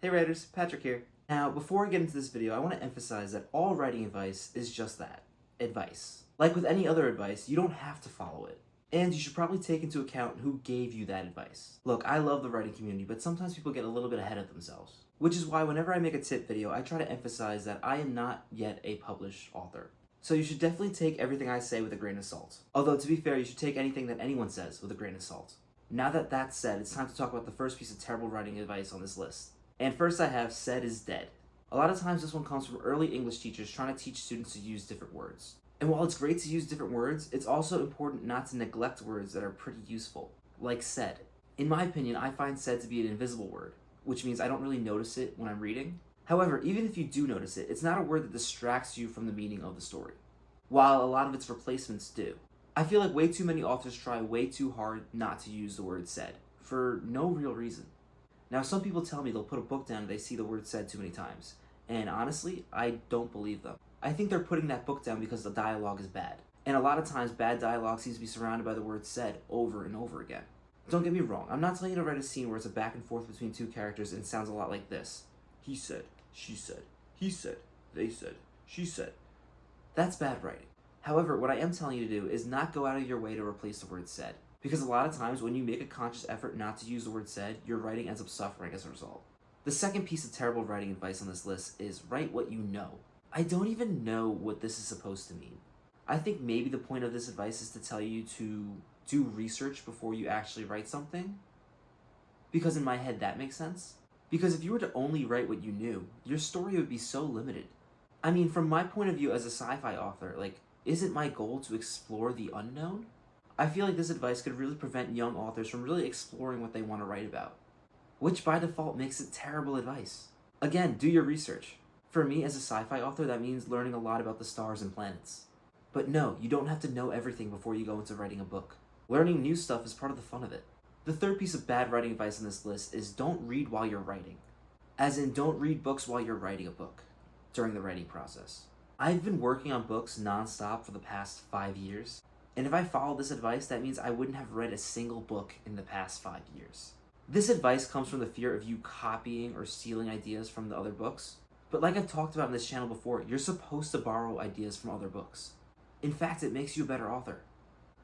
Hey writers, Patrick here. Now, before I get into this video, I want to emphasize that all writing advice is just that, advice. Like with any other advice, you don't have to follow it. And you should probably take into account who gave you that advice. Look, I love the writing community, but sometimes people get a little bit ahead of themselves. Which is why whenever I make a tip video, I try to emphasize that I am not yet a published author. So you should definitely take everything I say with a grain of salt. Although, to be fair, you should take anything that anyone says with a grain of salt. Now that that's said, it's time to talk about the first piece of terrible writing advice on this list. And first I have "said is dead." A lot of times this one comes from early English teachers trying to teach students to use different words. And while it's great to use different words, it's also important not to neglect words that are pretty useful, like "said." In my opinion, I find "said" to be an invisible word, which means I don't really notice it when I'm reading. However, even if you do notice it, it's not a word that distracts you from the meaning of the story, while a lot of its replacements do. I feel like way too many authors try way too hard not to use the word "said," for no real reason. Now, some people tell me they'll put a book down if they see the word "said" too many times, and honestly, I don't believe them. I think they're putting that book down because the dialogue is bad, and a lot of times bad dialogue seems to be surrounded by the word "said" over and over again. Don't get me wrong, I'm not telling you to write a scene where it's a back and forth between two characters and it sounds a lot like this. He said, she said, he said, they said, she said. That's bad writing. However, what I am telling you to do is not go out of your way to replace the word "said." Because a lot of times when you make a conscious effort not to use the word "said," your writing ends up suffering as a result. The second piece of terrible writing advice on this list is write what you know. I don't even know what this is supposed to mean. I think maybe the point of this advice is to tell you to do research before you actually write something. Because in my head that makes sense. Because if you were to only write what you knew, your story would be so limited. I mean, from my point of view as a sci-fi author, isn't my goal to explore the unknown? I feel like this advice could really prevent young authors from really exploring what they want to write about, which by default makes it terrible advice. Again, do your research. For me, as a sci-fi author, that means learning a lot about the stars and planets. But no, you don't have to know everything before you go into writing a book. Learning new stuff is part of the fun of it. The third piece of bad writing advice on this list is don't read while you're writing. As in, don't read books while you're writing a book, during the writing process. I've been working on books non-stop for the past 5 years. And if I followed this advice, that means I wouldn't have read a single book in the past 5 years. This advice comes from the fear of you copying or stealing ideas from the other books. But like I've talked about in this channel before, you're supposed to borrow ideas from other books. In fact, it makes you a better author.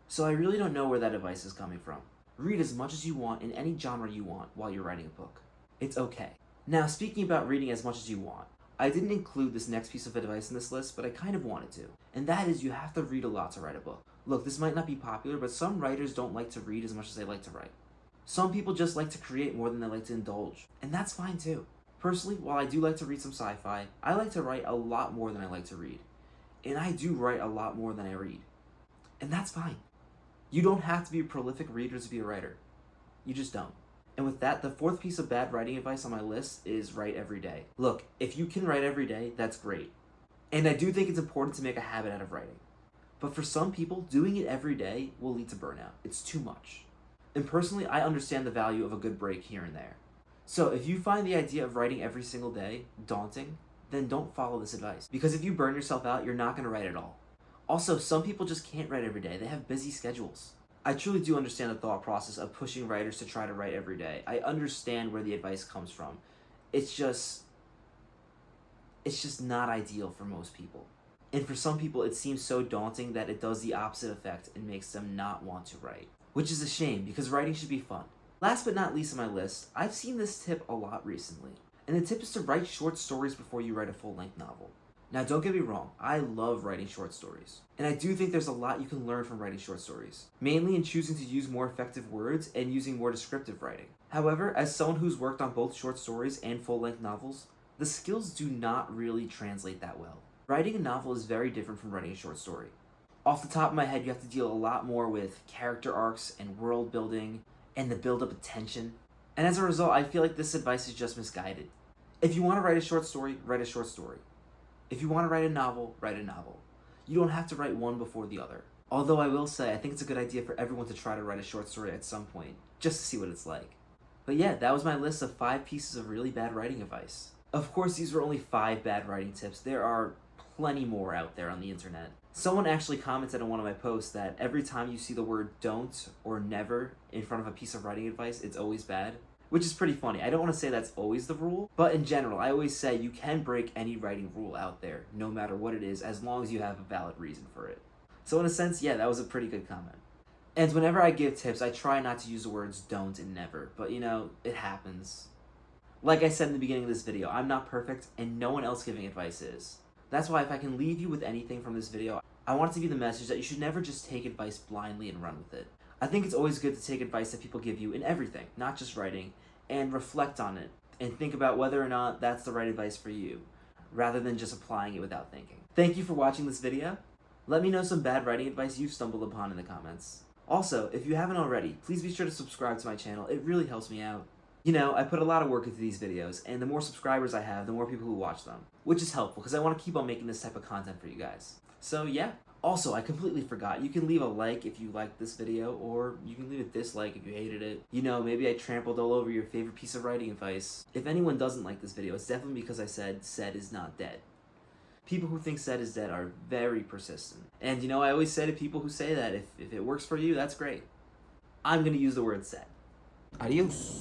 So I really don't know where that advice is coming from. Read as much as you want in any genre you want while you're writing a book. It's okay. Now, speaking about reading as much as you want, I didn't include this next piece of advice in this list, but I kind of wanted to. And that is you have to read a lot to write a book. Look, this might not be popular, but some writers don't like to read as much as they like to write. Some people just like to create more than they like to indulge, and that's fine too. Personally, while I do like to read some sci-fi, I like to write a lot more than I like to read. And I do write a lot more than I read. And that's fine. You don't have to be a prolific reader to be a writer. You just don't. And with that, the fourth piece of bad writing advice on my list is write every day. Look, if you can write every day, that's great. And I do think it's important to make a habit out of writing. But for some people, doing it every day will lead to burnout. It's too much. And personally, I understand the value of a good break here and there. So if you find the idea of writing every single day daunting, then don't follow this advice. Because if you burn yourself out, you're not going to write at all. Also, some people just can't write every day. They have busy schedules. I truly do understand the thought process of pushing writers to try to write every day. I understand where the advice comes from. It's just not ideal for most people. And for some people, it seems so daunting that it does the opposite effect and makes them not want to write. Which is a shame, because writing should be fun. Last but not least on my list, I've seen this tip a lot recently. And the tip is to write short stories before you write a full-length novel. Now, don't get me wrong, I love writing short stories. And I do think there's a lot you can learn from writing short stories, mainly in choosing to use more effective words and using more descriptive writing. However, as someone who's worked on both short stories and full-length novels, the skills do not really translate that well. Writing a novel is very different from writing a short story. Off the top of my head, you have to deal a lot more with character arcs and world building and the build-up of tension. And as a result, I feel like this advice is just misguided. If you want to write a short story, write a short story. If you want to write a novel, write a novel. You don't have to write one before the other. Although I will say, I think it's a good idea for everyone to try to write a short story at some point, just to see what it's like. But yeah, that was my list of 5 pieces of really bad writing advice. Of course, these were only 5 bad writing tips. There are plenty more out there on the internet. Someone actually commented on one of my posts that every time you see the word don't or never in front of a piece of writing advice, it's always bad. which is pretty funny. I don't want to say that's always the rule, but in general, I always say you can break any writing rule out there, no matter what it is, as long as you have a valid reason for it. So in a sense, yeah, that was a pretty good comment. And whenever I give tips, I try not to use the words don't and never, but you know, it happens. Like I said in the beginning of this video, I'm not perfect, and no one else giving advice is. That's why if I can leave you with anything from this video, I want it to be the message that you should never just take advice blindly and run with it. I think it's always good to take advice that people give you in everything, not just writing, and reflect on it, and think about whether or not that's the right advice for you, rather than just applying it without thinking. Thank you for watching this video. Let me know some bad writing advice you've stumbled upon in the comments. Also, if you haven't already, please be sure to subscribe to my channel. It really helps me out. You know, I put a lot of work into these videos, and the more subscribers I have, the more people who watch them, which is helpful because I want to keep on making this type of content for you guys. So yeah. Also, I completely forgot, you can leave a like if you liked this video, or you can leave a dislike if you hated it. You know, maybe I trampled all over your favorite piece of writing advice. If anyone doesn't like this video, it's definitely because I said is not dead. People who think said is dead are very persistent. And you know, I always say to people who say that, if it works for you, that's great. I'm gonna use the word said. Adios.